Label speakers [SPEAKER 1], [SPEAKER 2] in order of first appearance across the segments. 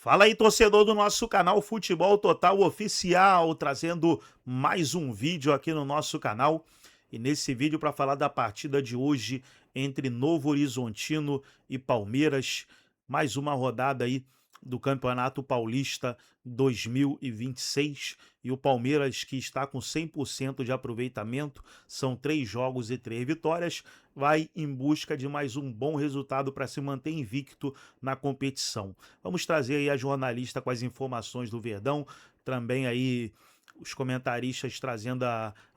[SPEAKER 1] Fala aí, torcedor do nosso canal Futebol Total Oficial, trazendo mais um vídeo aqui no nosso canal. E nesse vídeo para falar da partida de hoje entre Novo Horizontino e Palmeiras, mais uma rodada aí do Campeonato Paulista 2026, e o Palmeiras, que está com 100% de aproveitamento, são 3 jogos e 3 vitórias, vai em busca de mais um bom resultado para se manter invicto na competição. Vamos trazer aí a jornalista com as informações do Verdão, também aí os comentaristas trazendo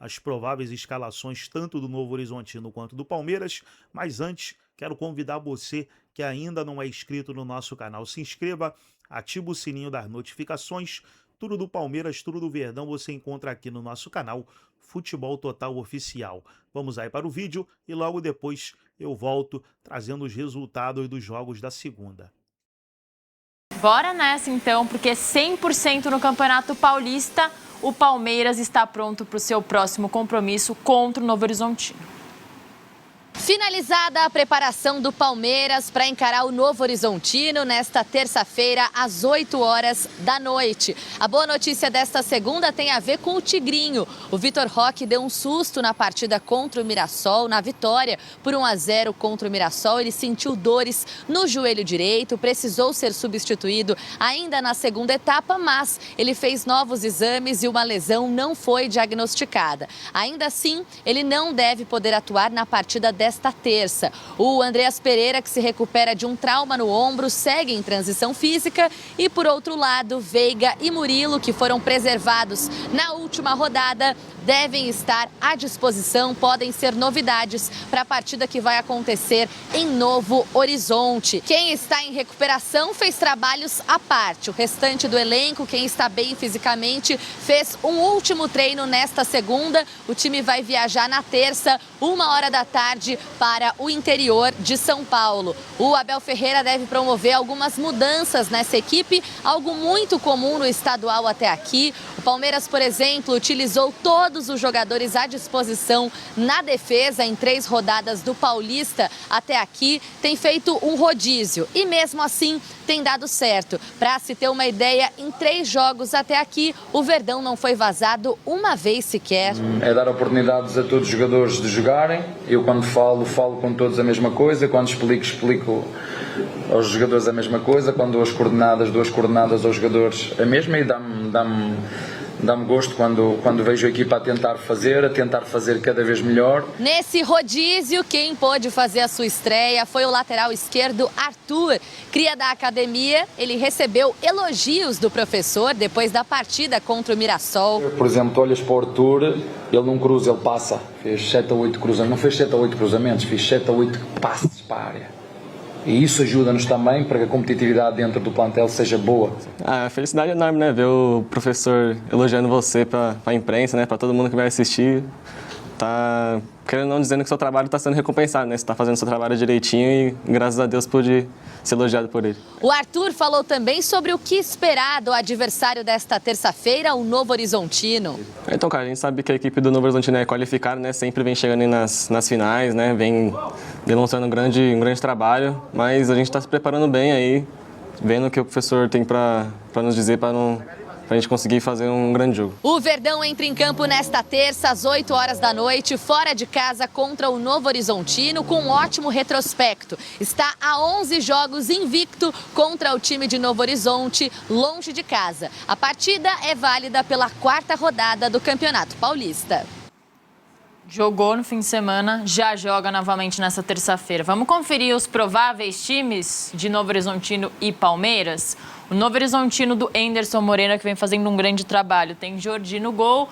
[SPEAKER 1] as prováveis escalações tanto do Novo Horizontino quanto do Palmeiras. Mas antes, quero convidar você que ainda não é inscrito no nosso canal, se inscreva, ativa o sininho das notificações. Tudo do Palmeiras, tudo do Verdão você encontra aqui no nosso canal Futebol Total Oficial. Vamos aí para o vídeo e logo depois eu volto trazendo os resultados dos jogos da segunda.
[SPEAKER 2] Bora nessa então, porque 100% no Campeonato Paulista, o Palmeiras está pronto para o seu próximo compromisso contra o Novo Horizontino.
[SPEAKER 3] Finalizada a preparação do Palmeiras para encarar o Novo Horizontino nesta terça-feira, às 8 horas da noite. A boa notícia desta segunda tem a ver com o Tigrinho. O Vitor Roque deu um susto na partida contra o Mirassol, na vitória por 1-0 contra o Mirassol. Ele sentiu dores no joelho direito, precisou ser substituído ainda na segunda etapa, mas ele fez novos exames e uma lesão não foi diagnosticada. Ainda assim, ele não deve poder atuar na partida desta terça. O Andreas Pereira, que se recupera de um trauma no ombro, segue em transição física. E, por outro lado, Veiga e Murilo, que foram preservados na última rodada, devem estar à disposição, podem ser novidades para a partida que vai acontecer em Novo Horizonte. Quem está em recuperação fez trabalhos à parte. O restante do elenco, quem está bem fisicamente, fez um último treino nesta segunda. O time vai viajar na terça, 1h da tarde, para o interior de São Paulo. O Abel Ferreira deve promover algumas mudanças nessa equipe, algo muito comum no estadual até aqui. O Palmeiras, por exemplo, utilizou todos os jogadores à disposição na defesa em 3 rodadas do Paulista até aqui, tem feito um rodízio e mesmo assim tem dado certo. Para se ter uma ideia, em 3 jogos até aqui, o Verdão não foi vazado uma vez sequer.
[SPEAKER 4] É dar oportunidades a todos os jogadores de jogarem. Eu quando falo com todos a mesma coisa, quando explico aos jogadores a mesma coisa, quando dou as coordenadas aos jogadores a mesma, e dá-me gosto quando vejo a equipa a tentar fazer cada vez melhor.
[SPEAKER 3] Nesse rodízio, quem pôde fazer a sua estreia foi o lateral esquerdo Arthur, cria da academia. Ele recebeu elogios do professor depois da partida contra o Mirassol.
[SPEAKER 4] Por exemplo, tu olhas para o Arthur, ele não cruza, ele passa. Fez 7 a 8 cruzamentos, não fez 7 a 8 cruzamentos, fez 7 a 8 passes para a área. E isso ajuda-nos também para que a competitividade dentro do plantel seja boa.
[SPEAKER 5] A felicidade é enorme, né? Ver o professor elogiando você para a imprensa, né? Para todo mundo que vai assistir. Tá querendo não dizendo que o seu trabalho está sendo recompensado, né? Você está fazendo o seu trabalho direitinho e graças a Deus pude ser elogiado por ele.
[SPEAKER 3] O Arthur falou também sobre o que esperar do adversário desta terça-feira, o Novo Horizontino.
[SPEAKER 5] Então, cara, a gente sabe que a equipe do Novo Horizontino é qualificada, né? Sempre vem chegando aí nas finais, né? Vem demonstrando um grande trabalho, mas a gente está se preparando bem aí, vendo o que o professor tem para nos dizer para a gente conseguir fazer um grande jogo.
[SPEAKER 3] O Verdão entra em campo nesta terça, às 8 horas da noite, fora de casa contra o Novo Horizontino, com um ótimo retrospecto. Está a 11 jogos invicto contra o time de Novo Horizonte, longe de casa. A partida é válida pela 4ª rodada do Campeonato Paulista.
[SPEAKER 2] Jogou no fim de semana, já joga novamente nessa terça-feira. Vamos conferir os prováveis times de Novo Horizontino e Palmeiras? O Novo Horizontino do Anderson Moreira, que vem fazendo um grande trabalho. Tem Jordi no gol,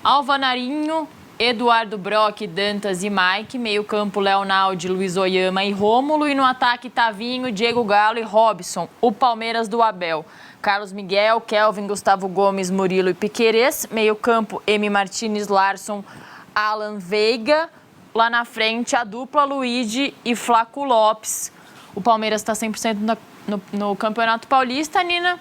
[SPEAKER 2] Alvanarinho, Eduardo Brock, Dantas e Mike. Meio campo, Leonaldi, Luiz Oyama e Rômulo. E no ataque, Tavinho, Diego Galo e Robson. O Palmeiras do Abel. Carlos Miguel, Kelvin, Gustavo Gomes, Murilo e Piquerez. Meio campo, M. Martínez, Larson, Alan Veiga. Lá na frente, a dupla Luigi e Flaco Lopes. O Palmeiras está 100% no Campeonato Paulista, Nina.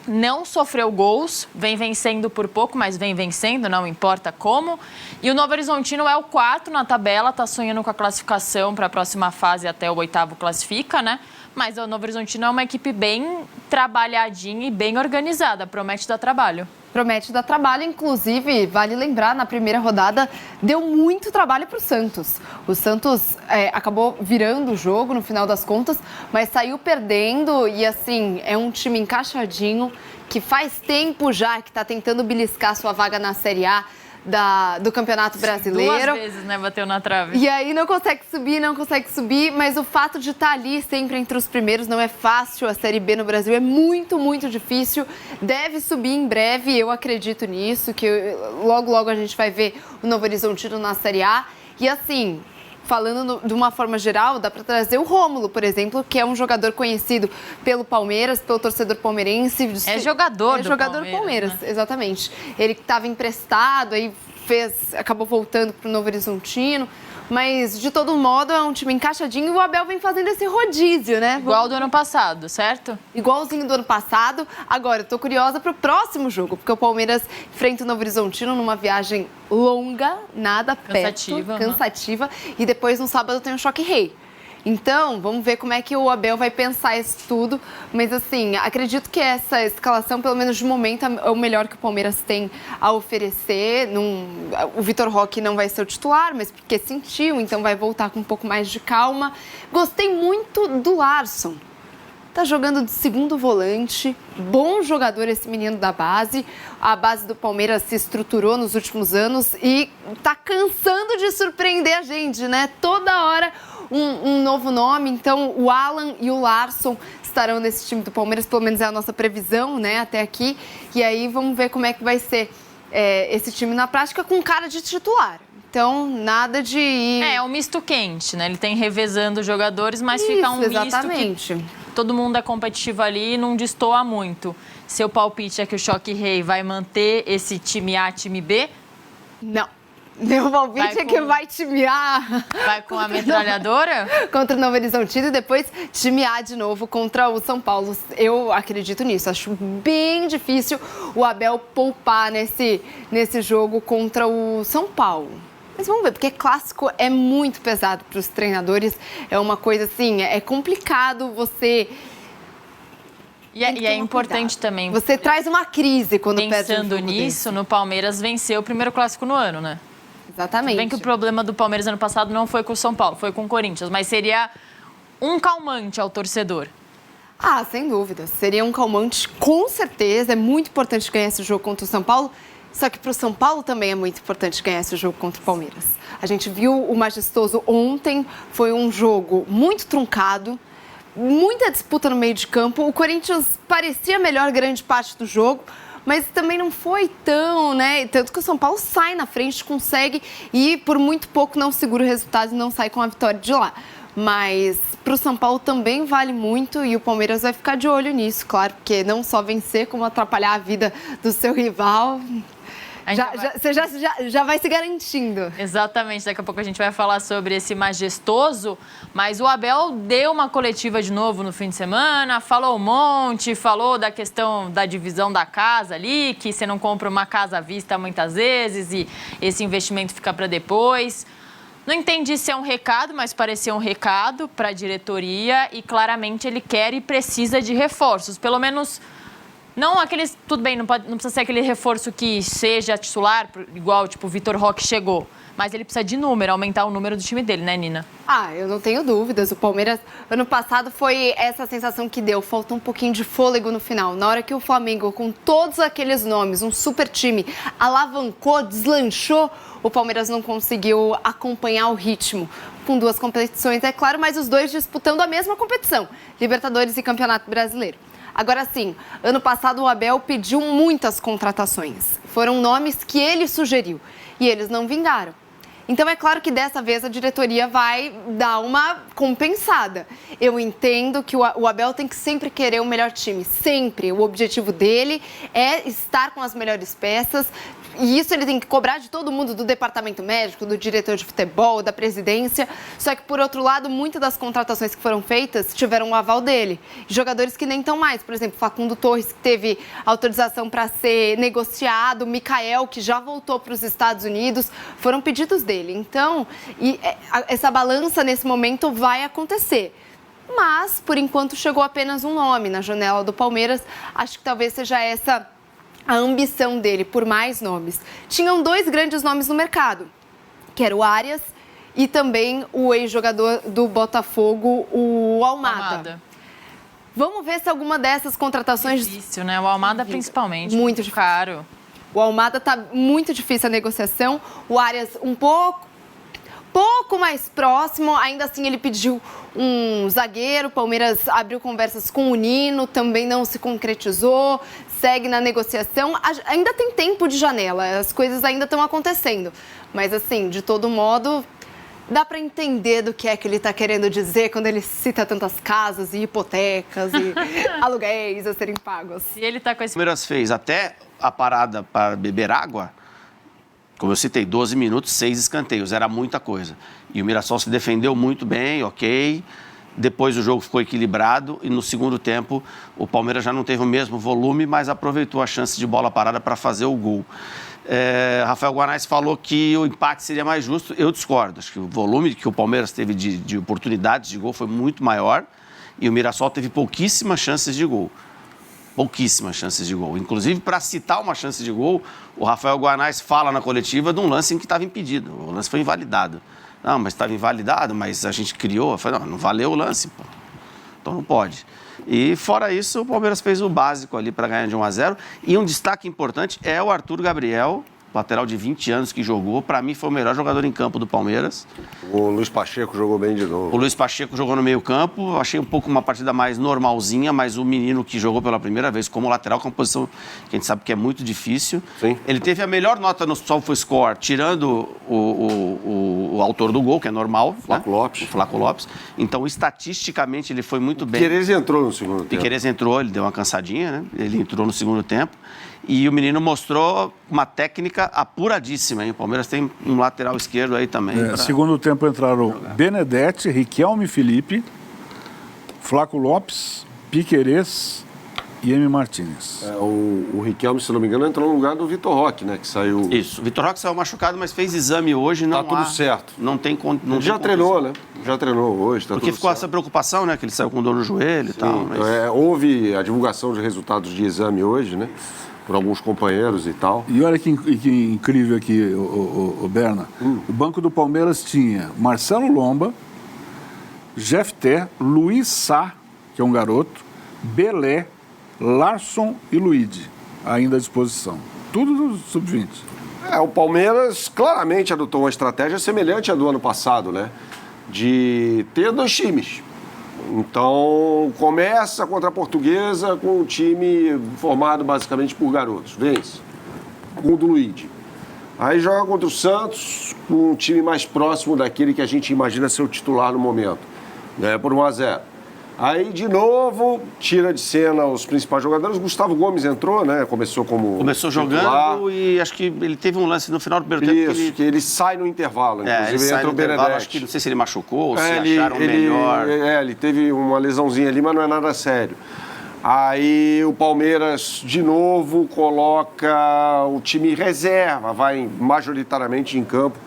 [SPEAKER 2] Não sofreu gols, vem vencendo por pouco, mas vem vencendo, não importa como. E o Novo Horizontino é o 4 na tabela, está sonhando com a classificação para a próxima fase, até o 8º classifica, né? Mas o Novo Horizontino é uma equipe bem trabalhadinha e bem organizada. Promete dar trabalho.
[SPEAKER 6] Promete dar trabalho, inclusive, vale lembrar, na primeira rodada deu muito trabalho para o Santos. O Santos acabou virando o jogo no final das contas, mas saiu perdendo e, assim, é um time encaixadinho que faz tempo já que está tentando beliscar sua vaga na Série A do Campeonato Brasileiro.
[SPEAKER 2] 2 vezes, né? Bateu na trave.
[SPEAKER 6] E aí não consegue subir, mas o fato de estar ali sempre entre os primeiros não é fácil. A Série B no Brasil é muito, muito difícil. Deve subir em breve, eu acredito nisso, que logo, logo a gente vai ver o Novo Horizontino na Série A. E assim, falando de uma forma geral, dá para trazer o Rômulo, por exemplo, que é um jogador conhecido pelo Palmeiras, pelo torcedor palmeirense.
[SPEAKER 2] É jogador do
[SPEAKER 6] Palmeiras,
[SPEAKER 2] né?
[SPEAKER 6] Exatamente. Ele estava emprestado, aí acabou voltando para o Novo Horizontino. Mas, de todo modo, é um time encaixadinho e o Abel vem fazendo esse rodízio, né?
[SPEAKER 2] Igual do ano passado, certo?
[SPEAKER 6] Igualzinho do ano passado. Agora, eu tô curiosa pro próximo jogo, porque o Palmeiras enfrenta o Novo Horizontino numa viagem longa, nada
[SPEAKER 2] cansativa,
[SPEAKER 6] perto, cansativa. E depois, no sábado, tem um Choque Rei. Então, vamos ver como é que o Abel vai pensar isso tudo. Mas, assim, acredito que essa escalação, pelo menos de momento, é o melhor que o Palmeiras tem a oferecer. O Vitor Roque não vai ser o titular, mas porque sentiu, então vai voltar com um pouco mais de calma. Gostei muito do Larsson. Tá jogando de segundo volante, bom jogador esse menino da base. A base do Palmeiras se estruturou nos últimos anos e tá cansando de surpreender a gente, né? Toda hora um novo nome. Então, o Alan e o Larsson estarão nesse time do Palmeiras, pelo menos é a nossa previsão, né, até aqui. E aí, vamos ver como é que vai ser esse time na prática com cara de titular. Então, nada de ir...
[SPEAKER 2] É um misto quente, né? Ele tem revezando os jogadores, mas fica um
[SPEAKER 6] exatamente.
[SPEAKER 2] Misto que todo mundo é competitivo ali e não destoa muito. Seu palpite é que o Choque Rei vai manter esse time A, time B?
[SPEAKER 6] Não. Meu palpite é que vai time A.
[SPEAKER 2] Vai com a metralhadora?
[SPEAKER 6] Contra o Novo Horizontino e depois time A de novo contra o São Paulo. Eu acredito nisso. Acho bem difícil o Abel poupar nesse jogo contra o São Paulo. Mas vamos ver, porque clássico é muito pesado para os treinadores. É uma coisa assim, é complicado você...
[SPEAKER 2] E é importante também.
[SPEAKER 6] Você traz uma crise quando perde um jogo
[SPEAKER 2] Pensando nisso, no Palmeiras venceu o primeiro clássico no ano, né?
[SPEAKER 6] Exatamente.
[SPEAKER 2] Tudo bem que o problema do Palmeiras ano passado não foi com o São Paulo, foi com o Corinthians, mas seria um calmante ao torcedor.
[SPEAKER 6] Ah, sem dúvida. Seria um calmante, com certeza. É muito importante ganhar esse jogo contra o São Paulo. Só que para o São Paulo também é muito importante ganhar esse jogo contra o Palmeiras. A gente viu o Majestoso ontem, foi um jogo muito truncado, muita disputa no meio de campo. O Corinthians parecia melhor grande parte do jogo, mas também não foi tão, né? Tanto que o São Paulo sai na frente, consegue e por muito pouco não segura o resultado e não sai com a vitória de lá. Mas para o São Paulo também vale muito e o Palmeiras vai ficar de olho nisso, claro, porque não só vencer, como atrapalhar a vida do seu rival. Você já vai se garantindo.
[SPEAKER 2] Exatamente, daqui a pouco a gente vai falar sobre esse Majestoso, mas o Abel deu uma coletiva de novo no fim de semana, falou um monte, falou da questão da divisão da casa ali, que você não compra uma casa à vista muitas vezes e esse investimento fica para depois. Não entendi se é um recado, mas parecia um recado para a diretoria e claramente ele quer e precisa de reforços, pelo menos... Não aqueles, tudo bem, não precisa ser aquele reforço que seja titular, igual tipo o Vitor Roque chegou. Mas ele precisa de número, aumentar o número do time dele, né, Nina?
[SPEAKER 6] Ah, eu não tenho dúvidas. O Palmeiras, ano passado, foi essa sensação que deu. Faltou um pouquinho de fôlego no final. Na hora que o Flamengo, com todos aqueles nomes, um super time, alavancou, deslanchou, o Palmeiras não conseguiu acompanhar o ritmo. Com 2 competições, é claro, mas os 2 disputando a mesma competição. Libertadores e Campeonato Brasileiro. Agora sim, ano passado o Abel pediu muitas contratações. Foram nomes que ele sugeriu e eles não vingaram. Então é claro que dessa vez a diretoria vai dar uma compensada. Eu entendo que o Abel tem que sempre querer o melhor time, sempre. O objetivo dele é estar com as melhores peças. E isso ele tem que cobrar de todo mundo, do departamento médico, do diretor de futebol, da presidência. Só que, por outro lado, muitas das contratações que foram feitas tiveram o aval dele. Jogadores que nem estão mais. Por exemplo, Facundo Torres, que teve autorização para ser negociado. Mikael, que já voltou para os Estados Unidos. Foram pedidos dele. Então, essa balança nesse momento vai acontecer. mas, por enquanto, chegou apenas um nome na janela do Palmeiras. Acho que talvez seja essa a ambição dele, por mais nomes. Tinham 2 grandes nomes no mercado, que era o Arias e também o ex-jogador do Botafogo, o Almada. Vamos ver se alguma dessas contratações...
[SPEAKER 2] Difícil, né? O Almada principalmente.
[SPEAKER 6] Muito difícil.
[SPEAKER 2] Caro.
[SPEAKER 6] O Almada tá muito difícil a negociação. O Arias um pouco mais próximo. Ainda assim, ele pediu um zagueiro. O Palmeiras abriu conversas com o Nino, também não se concretizou. Segue na negociação. Ainda tem tempo de janela, as coisas ainda estão acontecendo. Mas, assim, de todo modo... Dá para entender do que é que ele está querendo dizer quando ele cita tantas casas e hipotecas e aluguéis a serem pagos.
[SPEAKER 2] E ele está com esse...
[SPEAKER 7] O Palmeiras fez até a parada para beber água, como eu citei, 12 minutos, 6 escanteios, era muita coisa. E o Mirassol se defendeu muito bem, ok. Depois o jogo ficou equilibrado e no segundo tempo o Palmeiras já não teve o mesmo volume, mas aproveitou a chance de bola parada para fazer o gol. Rafael Guanais falou que o empate seria mais justo. Eu discordo. Acho que o volume que o Palmeiras teve de oportunidades de gol foi muito maior e o Mirassol teve pouquíssimas chances de gol. Pouquíssimas chances de gol. Inclusive, para citar uma chance de gol, o Rafael Guanais fala na coletiva de um lance em que estava impedido. O lance foi invalidado. Não, mas estava invalidado, mas a gente criou. Eu falei, não valeu o lance, pô. Então não pode. E fora isso, o Palmeiras fez o básico ali para ganhar de 1-0. E um destaque importante é o Arthur Gabriel, lateral de 20 anos que jogou. Para mim foi o melhor jogador em campo do Palmeiras.
[SPEAKER 8] O Luiz Pacheco jogou bem de novo.
[SPEAKER 7] O Luiz Pacheco jogou no meio campo. Achei um pouco uma partida mais normalzinha, mas o menino que jogou pela primeira vez como lateral, que é uma posição que a gente sabe que é muito difícil.
[SPEAKER 8] Sim.
[SPEAKER 7] Ele teve a melhor nota no SofaScore, tirando o autor do gol, que é normal.
[SPEAKER 8] Flaco Lopes.
[SPEAKER 7] O Flaco Lopes. Então, estatisticamente, ele foi muito bem.
[SPEAKER 8] Piquerez entrou no segundo tempo.
[SPEAKER 7] Piquerez entrou, ele deu uma cansadinha, né? Ele entrou no segundo tempo. E o menino mostrou uma técnica apuradíssima, hein? O Palmeiras tem um lateral esquerdo aí também.
[SPEAKER 9] Segundo tempo entraram Benedetti, Riquelme Felipe, Flaco Lopes, Piquerez e M. Martínez.
[SPEAKER 8] O Riquelme, se não me engano, entrou no lugar do Vitor Roque, né? Que saiu...
[SPEAKER 7] Isso. O Vitor Roque saiu machucado, mas fez exame hoje. Não
[SPEAKER 8] Tá tudo certo.
[SPEAKER 7] Não tem
[SPEAKER 8] Ele já treinou, né? Já treinou hoje, tá
[SPEAKER 7] Porque
[SPEAKER 8] tudo
[SPEAKER 7] ficou
[SPEAKER 8] certo.
[SPEAKER 7] essa preocupação, né? Que ele saiu com dor no joelho e tal. Mas...
[SPEAKER 8] houve a divulgação de resultados de exame hoje, né? Por alguns companheiros e tal.
[SPEAKER 9] E olha que incrível aqui, o Berna. O banco do Palmeiras tinha Marcelo Lomba, Jefté, Luiz Sá, que é um garoto, Belé, Larson e Luigi, ainda à disposição. Tudo do sub-20.
[SPEAKER 8] O Palmeiras claramente adotou uma estratégia semelhante à do ano passado, né? De ter 2 times. Então, começa contra a Portuguesa com um time formado basicamente por garotos. Vence. Com o do Luigi. Aí joga contra o Santos com um time mais próximo daquele que a gente imagina ser o titular no momento. Ganha por 1-0. Aí, de novo, tira de cena os principais jogadores. Gustavo Gomes entrou, né? Começou
[SPEAKER 7] jogando
[SPEAKER 8] titular.
[SPEAKER 7] E acho que ele teve um lance no final do primeiro tempo.
[SPEAKER 8] Que ele sai no intervalo. Inclusive,
[SPEAKER 7] ele sai
[SPEAKER 8] entra
[SPEAKER 7] no
[SPEAKER 8] o Benedetti.
[SPEAKER 7] intervalo, acho que não sei se ele machucou ou se acharam melhor.
[SPEAKER 8] Ele teve uma lesãozinha ali, mas não é nada sério. Aí o Palmeiras, de novo, coloca o time reserva, vai majoritariamente em campo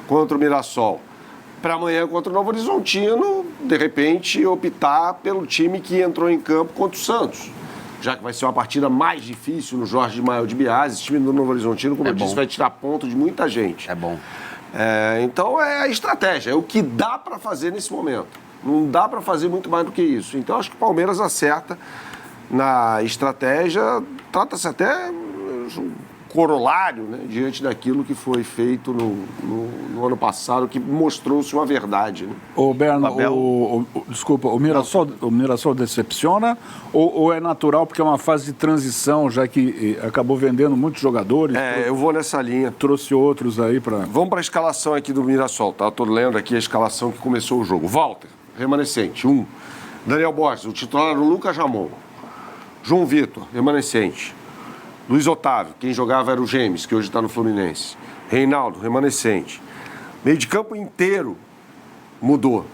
[SPEAKER 8] contra o Mirassol. Para amanhã contra o Novo Horizontino, de repente, optar pelo time que entrou em campo contra o Santos. Já que vai ser uma partida mais difícil no Jorge Mael de Biase, esse time do Novo Horizontino, como eu disse, vai tirar ponto de muita gente.
[SPEAKER 7] É bom.
[SPEAKER 8] Então é a estratégia, é o que dá para fazer nesse momento. Não dá para fazer muito mais do que isso. Então acho que o Palmeiras acerta na estratégia, trata-se até corolário, né, diante daquilo que foi feito no ano passado, que mostrou-se uma verdade. Né?
[SPEAKER 9] Ô, Berna, desculpa, o Mirassol decepciona ou é natural porque é uma fase de transição, já que acabou vendendo muitos jogadores?
[SPEAKER 8] Eu vou nessa linha.
[SPEAKER 9] Trouxe outros aí para...
[SPEAKER 8] Vamos para a escalação aqui do Mirassol, tá? Estou lendo aqui a escalação que começou o jogo. Walter, remanescente, 1. Daniel Borges, o titular era o Lucas Ramon. João Vitor, remanescente. Luiz Otávio, quem jogava era o Gêmeos, que hoje está no Fluminense. Reinaldo, remanescente. Meio de campo inteiro mudou.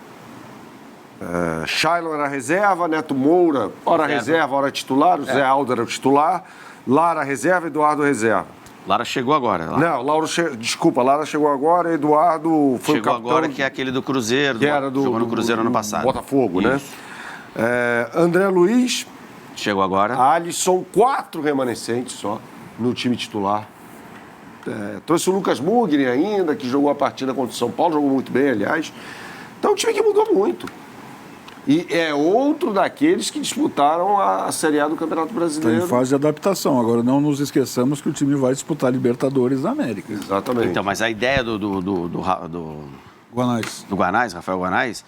[SPEAKER 8] Shailon era reserva, Neto Moura, hora reserva, hora titular. O Zé Aldo era o titular. Lara reserva, Eduardo reserva.
[SPEAKER 7] Lara chegou agora.
[SPEAKER 8] Não, Lara chegou agora, Eduardo foi
[SPEAKER 7] chegou
[SPEAKER 8] o capitão.
[SPEAKER 7] Agora, que é aquele do Cruzeiro,
[SPEAKER 8] Que era
[SPEAKER 7] jogou no Cruzeiro ano passado.
[SPEAKER 8] Botafogo, né? André Luiz,
[SPEAKER 7] Chegou agora.
[SPEAKER 8] Alisson, 4 remanescentes só no time titular. Trouxe o Lucas Mugni ainda, que jogou a partida contra o São Paulo, jogou muito bem, aliás. Então, é um time que mudou muito. E é outro daqueles que disputaram a Série A do Campeonato Brasileiro.
[SPEAKER 9] Está em fase de adaptação. Agora, não nos esqueçamos que o time vai disputar Libertadores da América.
[SPEAKER 8] Exatamente.
[SPEAKER 7] Então, mas a ideia do
[SPEAKER 9] Guanais.
[SPEAKER 7] Rafael Guanais,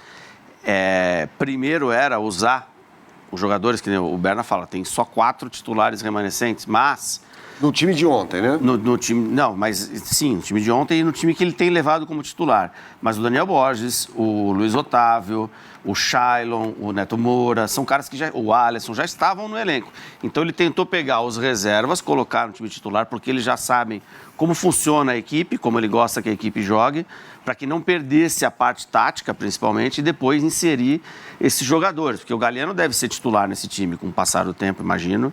[SPEAKER 7] primeiro era usar os jogadores, que o Berna fala, tem só 4 titulares remanescentes, mas...
[SPEAKER 8] No time de ontem, né?
[SPEAKER 7] No time, não, mas sim, no time de ontem e no time que ele tem levado como titular. Mas o Daniel Borges, o Luiz Otávio, o Shailon, o Neto Moura, são caras que o Alisson já estavam no elenco. Então ele tentou pegar os reservas, colocar no time titular, porque eles já sabem como funciona a equipe, como ele gosta que a equipe jogue, para que não perdesse a parte tática, principalmente, e depois inserir esses jogadores. Porque o Galeno deve ser titular nesse time com o passar do tempo, imagino.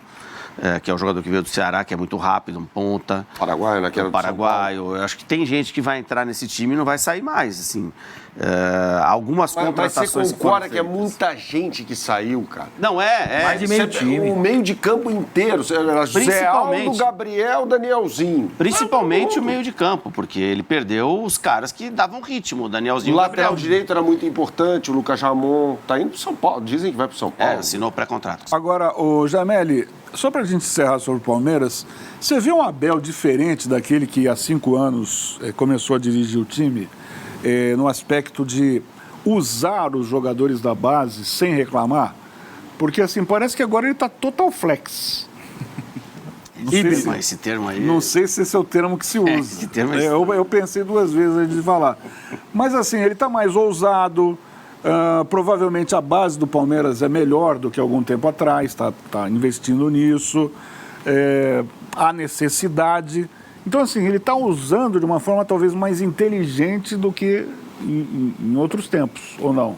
[SPEAKER 7] Que é o jogador que veio do Ceará, que é muito rápido, um ponta.
[SPEAKER 8] Paraguaio, né? Que era do
[SPEAKER 7] Paraguaio. Eu acho que tem gente que vai entrar nesse time e não vai sair mais, assim. Algumas contratações...
[SPEAKER 8] Mas você concorda que é muita gente que saiu, cara?
[SPEAKER 7] Não,
[SPEAKER 10] mais de meio time.
[SPEAKER 8] O meio de campo inteiro. Zé Aldo, Gabriel, Danielzinho.
[SPEAKER 7] Principalmente o meio de campo, porque ele perdeu os caras que davam ritmo. O Danielzinho
[SPEAKER 8] O
[SPEAKER 7] e o
[SPEAKER 8] lateral
[SPEAKER 7] Gabriel.
[SPEAKER 8] direito era muito importante, o Lucas Ramon. Tá indo pro São Paulo. Dizem que vai pro São Paulo.
[SPEAKER 7] Assinou pré-contrato.
[SPEAKER 9] Agora, o Jameli, só para a gente encerrar sobre o Palmeiras, você vê um Abel diferente daquele que há 5 anos começou a dirigir o time, no aspecto de usar os jogadores da base sem reclamar? Porque, assim, parece que agora ele está total flex.
[SPEAKER 7] Mas esse termo aí...
[SPEAKER 9] Não sei se esse é o termo que se usa.
[SPEAKER 7] Esse termo
[SPEAKER 9] eu pensei 2 vezes antes de falar. Mas, assim, ele está mais ousado. Provavelmente a base do Palmeiras é melhor do que algum tempo atrás, está investindo nisso, há necessidade. Então, assim, ele está usando de uma forma talvez mais inteligente do que em outros tempos, ou não?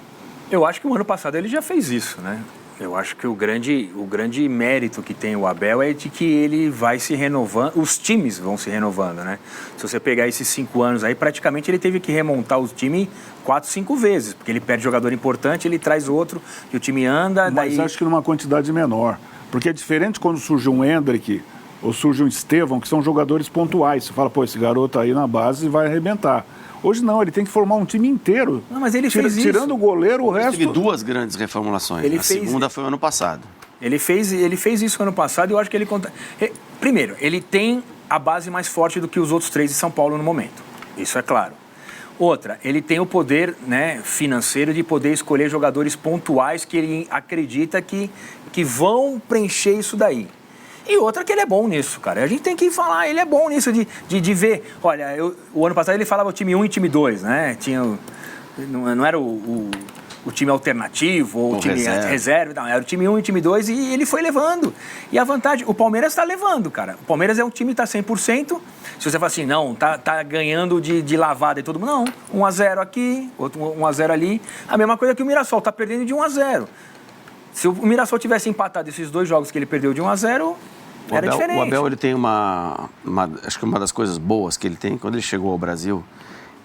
[SPEAKER 10] Eu acho que o ano passado ele já fez isso, né? Eu acho que o grande mérito que tem o Abel é de que ele vai se renovando, os times vão se renovando, né? Se você pegar esses 5 anos aí, praticamente ele teve que remontar o time 4, 5 vezes, porque ele perde jogador importante, ele traz outro, e o time anda...
[SPEAKER 9] Mas acho que numa quantidade menor, porque é diferente quando surge um Hendrick ou surge um Estevão, que são jogadores pontuais. Você fala, pô, esse garoto aí na base vai arrebentar. Hoje não, ele tem que formar um time inteiro.
[SPEAKER 10] Não, mas ele fez isso.
[SPEAKER 9] Tirando o goleiro, o resto...
[SPEAKER 7] Teve 2 grandes reformulações. A segunda foi ano passado.
[SPEAKER 10] Ele fez isso ano passado e eu acho que ele... Primeiro, ele tem a base mais forte do que os outros 3 de São Paulo no momento. Isso é claro. Outra, ele tem o poder, né, financeiro de poder escolher jogadores pontuais que ele acredita que vão preencher isso daí. E outra que ele é bom nisso, cara. A gente tem que falar, ele é bom nisso de ver. Olha, o ano passado ele falava o time 1 e time 2, né? Não era o time alternativo ou o time reserva, não, era o time 1 e o time 2 e ele foi levando. E a vantagem, o Palmeiras está levando, cara. O Palmeiras é um time que está 100%. Se você fala assim, não, tá ganhando de lavada e todo mundo, não. 1-0 aqui, outro 1-0 ali. A mesma coisa que o Mirassol, tá perdendo de 1-0. Se o Mirassol tivesse empatado esses 2 jogos que ele perdeu de 1-0, era diferente.
[SPEAKER 7] O Abel, ele tem acho que uma das coisas boas que ele tem, quando ele chegou ao Brasil,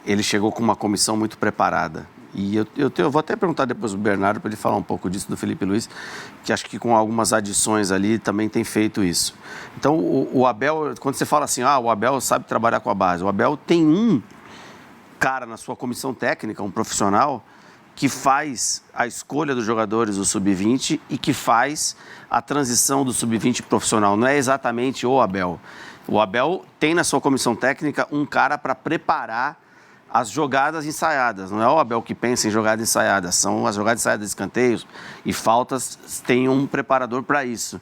[SPEAKER 7] ele chegou com uma comissão muito preparada. E eu vou até perguntar depois do Bernardo para ele falar um pouco disso, do Felipe Luiz, que acho que com algumas adições ali também tem feito isso. Então, o Abel, quando você fala assim, o Abel sabe trabalhar com a base, o Abel tem um cara na sua comissão técnica, um profissional, que faz a escolha dos jogadores do Sub-20 e que faz a transição do Sub-20 profissional. Não é exatamente o Abel. O Abel tem na sua comissão técnica um cara para preparar as jogadas ensaiadas. Não é o Abel que pensa em jogadas ensaiadas, são as jogadas ensaiadas de escanteios e faltas, tem um preparador para isso.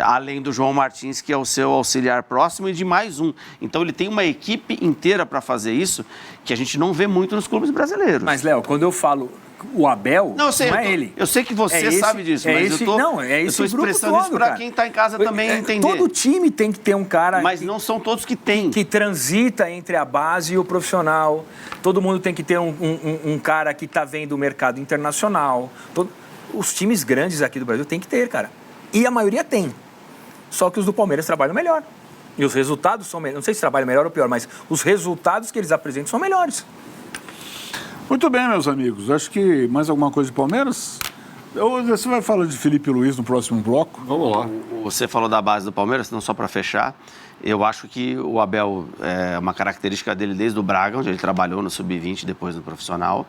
[SPEAKER 7] Além do João Martins, que é o seu auxiliar próximo, e de mais um. Então ele tem uma equipe inteira para fazer isso, que a gente não vê muito nos clubes brasileiros.
[SPEAKER 10] Mas, Léo, quando eu falo o Abel, não
[SPEAKER 7] é
[SPEAKER 10] ele.
[SPEAKER 7] Eu sei que você sabe disso, mas eu estou expressando isso para quem está em casa também entender.
[SPEAKER 10] Todo time tem que ter um cara...
[SPEAKER 7] Mas não são todos que têm.
[SPEAKER 10] Que transita entre a base e o profissional. Todo mundo tem que ter um cara que está vendo o mercado internacional. Os times grandes aqui do Brasil tem que ter, cara. E a maioria tem. Só que os do Palmeiras trabalham melhor. E os resultados são melhores. Não sei se trabalham melhor ou pior, mas os resultados que eles apresentam são melhores.
[SPEAKER 9] Muito bem, meus amigos. Acho que mais alguma coisa de Palmeiras? Você vai falar de Felipe Luiz no próximo bloco?
[SPEAKER 8] Vamos lá.
[SPEAKER 7] Você falou da base do Palmeiras, não só para fechar. Eu acho que o Abel, uma característica dele desde o Braga, onde ele trabalhou no Sub-20, depois no profissional,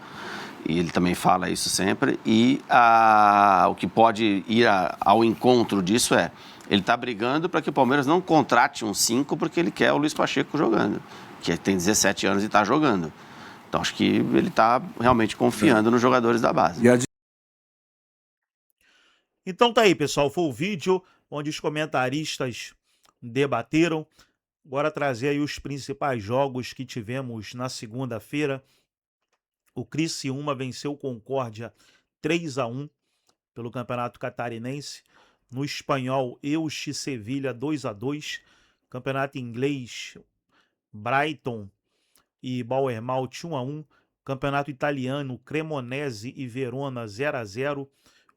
[SPEAKER 7] e ele também fala isso sempre, e o que pode ir ao encontro disso ele está brigando para que o Palmeiras não contrate um 5 porque ele quer o Luiz Pacheco jogando, que tem 17 anos e está jogando. Então acho que ele está realmente confiando nos jogadores da base.
[SPEAKER 1] Então tá aí, pessoal, foi o vídeo onde os comentaristas debateram. Agora trazer aí os principais jogos que tivemos na segunda-feira. O Criciúma venceu o Concórdia 3-1 pelo Campeonato Catarinense. No espanhol, Elche Sevilha 2-2. Campeonato inglês, Brighton e Bournemouth 1-1. Campeonato italiano, Cremonese e Verona 0-0.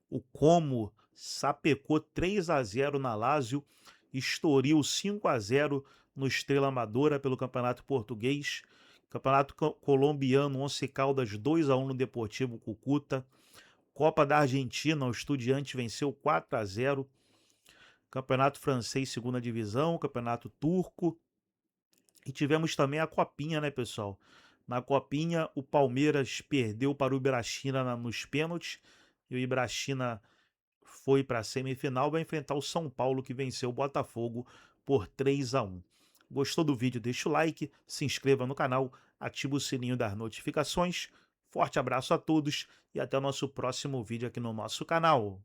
[SPEAKER 1] O Como sapecou 3-0 na Lazio. Estoril 5-0 no Estrela Amadora pelo Campeonato Português. Campeonato colombiano, Once Caldas 2-1 no Deportivo Cúcuta. Copa da Argentina, o Estudiantes venceu 4-0. Campeonato francês, segunda divisão. Campeonato turco. E tivemos também a Copinha, né, pessoal? Na Copinha, o Palmeiras perdeu para o Ibrachina nos pênaltis. E o Ibrachina foi para a semifinal, vai enfrentar o São Paulo, que venceu o Botafogo por 3-1. Gostou do vídeo? Deixa o like, se inscreva no canal, ativa o sininho das notificações. Forte abraço a todos e até o nosso próximo vídeo aqui no nosso canal.